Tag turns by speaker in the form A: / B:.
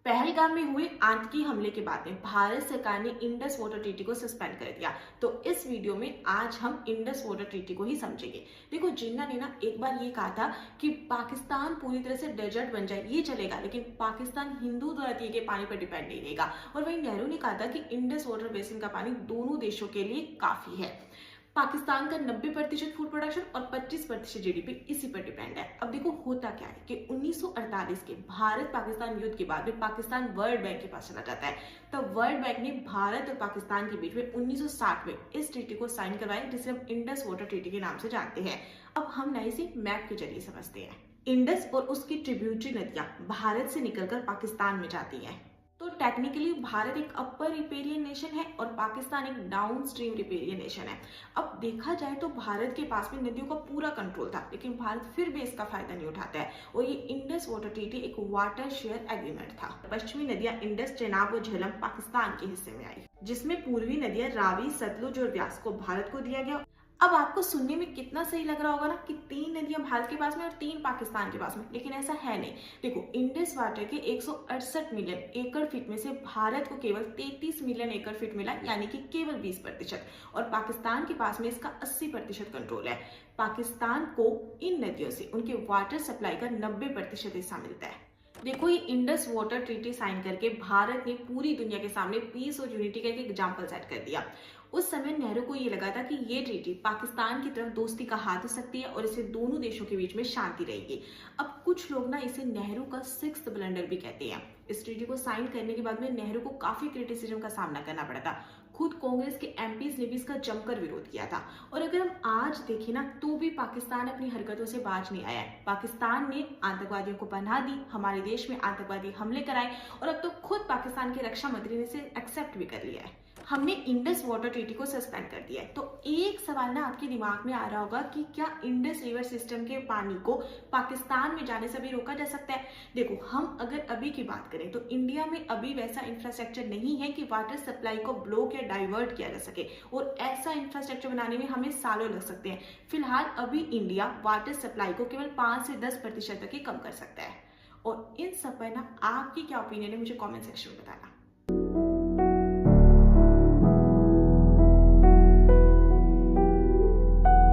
A: पहलगाम में हुए आतंकी हमले के बाद में भारत सरकार ने इंडस वाटर ट्रीटी को सस्पेंड कर दिया। तो इस वीडियो में आज हम इंडस वाटर ट्रीटी को ही समझेंगे। देखो, जिन्ना ने ना एक बार ये कहा था कि पाकिस्तान पूरी तरह से डेजर्ट बन जाए, ये चलेगा, लेकिन पाकिस्तान हिंदू द्वारा दिए गए पानी पर डिपेंड नहीं रहेगा। और वहीं नेहरू ने कहा था कि इंडस वाटर बेसिन का पानी दोनों देशों के लिए काफी है। पाकिस्तान का 90% फूड प्रोडक्शन और 25% जीडीपी इसी पर डिपेंड है। अब देखो, होता क्या है कि 1948 के भारत पाकिस्तान युद्ध के बाद में पाकिस्तान वर्ल्ड बैंक के पास चला जाता है। तब वर्ल्ड बैंक ने भारत और पाकिस्तान के बीच में 1960 में इस ट्रीटी को साइन करवाया, जिसे हम इंडस वाटर ट्रीटी के नाम से जानते हैं। अब हम नए से मैप के जरिए समझते हैं। इंडस और उसकी ट्रिब्यूटरी नदियां भारत से निकलकर पाकिस्तान में जाती हैं। तो टेक्निकली भारत एक अपर रिपेरियन नेशन है और पाकिस्तान एक डाउन स्ट्रीम रिपेरियन नेशन है। अब देखा जाए तो भारत के पास में नदियों का पूरा कंट्रोल था, लेकिन भारत फिर भी इसका फायदा नहीं उठाता है। और ये इंडस वाटर ट्रीटी एक वाटर शेयर एग्रीमेंट था। पश्चिमी नदियां इंडस, चेनाब और झेलम पाकिस्तान के हिस्से में आई, जिसमें पूर्वी नदियां रावी, सतलुज और ब्यास को भारत को दिया गया। अब आपको सुनने में कितना सही लग रहा होगा ना कि 3 नदियां भारत के पास में और 3 पाकिस्तान के पास में, लेकिन ऐसा है नहीं। देखो, इंडस वाटर के 168 मिलियन एकड़ फीट में से भारत को केवल 33 मिलियन एकड़ फीट मिला, यानी कि केवल 20%। और पाकिस्तान के पास में इसका 80% कंट्रोल है। पाकिस्तान को इन नदियों से उनके वाटर सप्लाई का 90% हिस्सा मिलता है। देखो, ये इंडस वाटर ट्रीटी साइन करके भारत ने पूरी दुनिया के सामने पीस और यूनिटी का एक एग्जाम्पल सेट कर दिया। उस समय नेहरू को ये लगा था कि ये ट्रीटी पाकिस्तान की तरफ दोस्ती का हाथ हो सकती है और इससे दोनों देशों के बीच में शांति रहेगी। अब कुछ लोग ना इसे नेहरू का 6th ब्लंडर भी कहते हैं। इस ट्रीटी को साइन करने के बाद में नेहरू को काफी क्रिटिसिज्म का सामना करना पड़ा था। खुद कांग्रेस के एमपीज ने भी इसका जमकर विरोध किया था। और अगर हम आज देखें ना, तो भी पाकिस्तान अपनी हरकतों से बाज नहीं आया है। पाकिस्तान ने आतंकवादियों को पनाह दी, हमारे देश में आतंकवादी हमले कराए, और अब तो खुद पाकिस्तान के रक्षा मंत्री ने इसे एक्सेप्ट भी कर लिया है। हमने इंडस वाटर ट्रीटी को सस्पेंड कर दिया है। तो एक सवाल ना आपके दिमाग में आ रहा होगा कि क्या इंडस रिवर सिस्टम के पानी को पाकिस्तान में जाने से भी रोका जा सकता है? देखो, हम अगर अभी की बात करें तो इंडिया में अभी वैसा इंफ्रास्ट्रक्चर नहीं है कि वाटर सप्लाई को ब्लॉक या डाइवर्ट किया जा सके, और ऐसा इंफ्रास्ट्रक्चर बनाने में हमें सालों लग सकते हैं। फिलहाल अभी इंडिया वाटर सप्लाई को केवल 5 से 10% तक ही कम कर सकता है। और इन सब पर ना आपकी क्या ओपिनियन है, मुझे कॉमेंट सेक्शन में बताना।